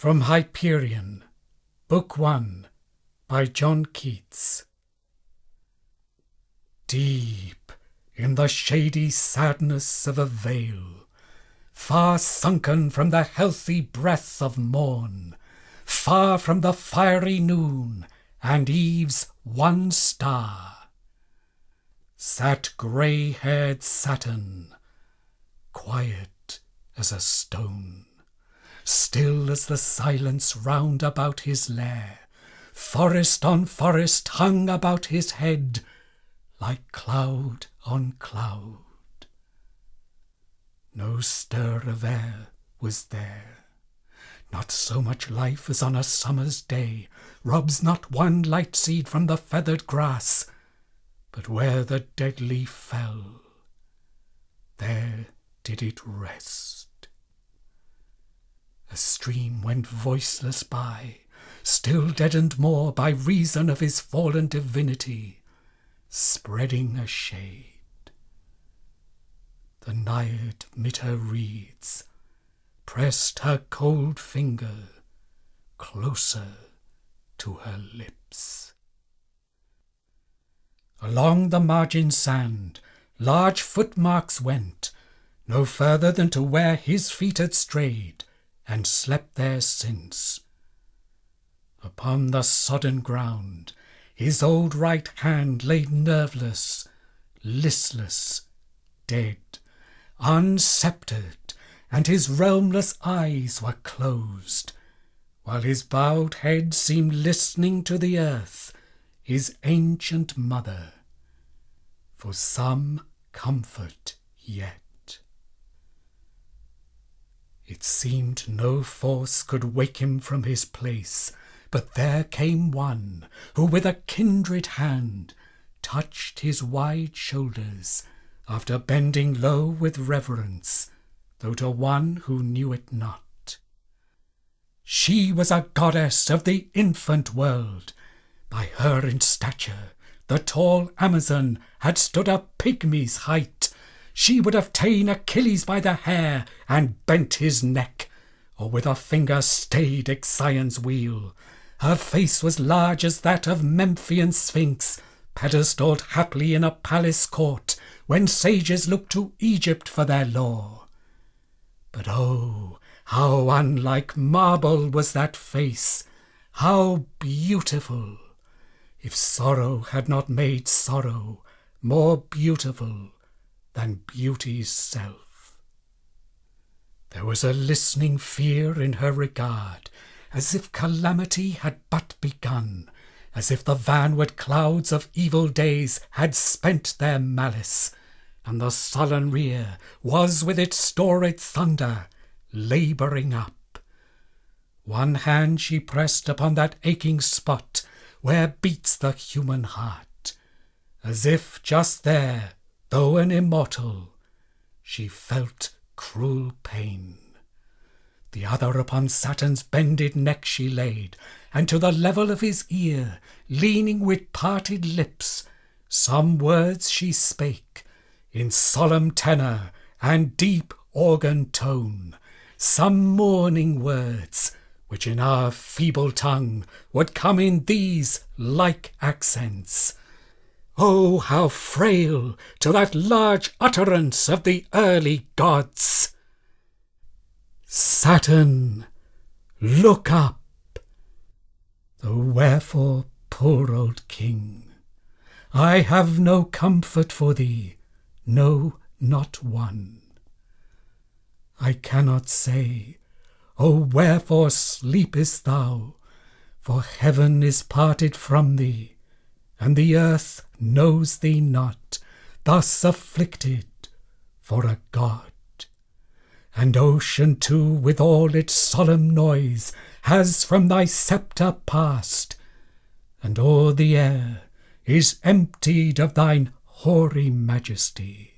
From Hyperion, Book 1, by John Keats. Deep in the shady sadness of a vale, far sunken from the healthy breath of morn, far from the fiery noon and eve's one star, sat grey-haired Saturn, quiet as a stone, still as the silence round about his lair. Forest on forest hung about his head, like cloud on cloud. No stir of air was there, not so much life as on a summer's day rubs not one light seed from the feathered grass, but where the dead leaf fell, there did it rest. A stream went voiceless by, still deadened more by reason of his fallen divinity, spreading a shade. The Naiad mid her reeds pressed her cold finger closer to her lips. Along the margin sand large footmarks went, no further than to where his feet had strayed and slept there since. Upon the sodden ground his old right hand lay nerveless, listless, dead, unsceptred, and his realmless eyes were closed, while his bowed head seemed listening to the earth, his ancient mother, for some comfort yet. It seemed no force could wake him from his place, but there came one who with a kindred hand touched his wide shoulders, after bending low with reverence, though to one who knew it not. She was a goddess of the infant world. By her in stature the tall Amazon had stood a pygmy's height. She would have ta'en Achilles by the hair and bent his neck, or with a finger stayed Ixion's wheel. Her face was large as that of Memphian Sphinx, pedestalled haply in a palace court, when sages looked to Egypt for their lore. But oh, how unlike marble was that face, how beautiful, if sorrow had not made sorrow more beautiful than beauty's self. There was a listening fear in her regard, as if calamity had but begun, as if the vanward clouds of evil days had spent their malice, and the sullen rear was with its storied thunder labouring up. One hand she pressed upon that aching spot where beats the human heart, as if just there, though an immortal, she felt cruel pain. The other upon Saturn's bended neck she laid, and to the level of his ear, leaning with parted lips, some words she spake, in solemn tenor and deep organ tone, some mourning words, which in our feeble tongue would come in these like accents. Oh, how frail to that large utterance of the early gods! Saturn, look up! Though wherefore, poor old king, I have no comfort for thee, no, not one. I cannot say, oh, wherefore sleepest thou? For heaven is parted from thee, and the earth knows thee not, thus afflicted for a god. And ocean too, with all its solemn noise, has from thy sceptre passed, and o'er the air is emptied of thine hoary majesty.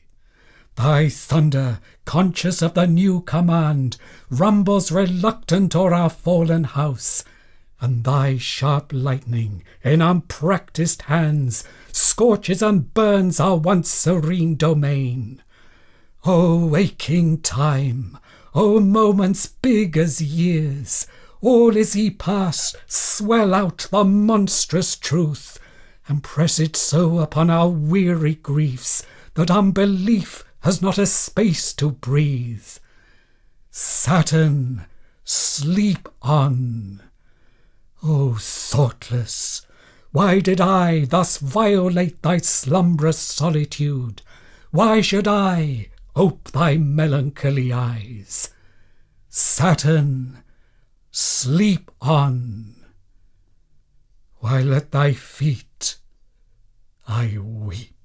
Thy thunder, conscious of the new command, rumbles reluctant o'er our fallen house, and thy sharp lightning in unpractised hands scorches and burns our once serene domain. O aching time, O moments big as years, all is ye past, swell out the monstrous truth, and press it so upon our weary griefs that unbelief has not a space to breathe. Saturn, sleep on. O thoughtless, why did I thus violate thy slumbrous solitude? Why should I ope thy melancholy eyes? Saturn, sleep on, while at thy feet I weep.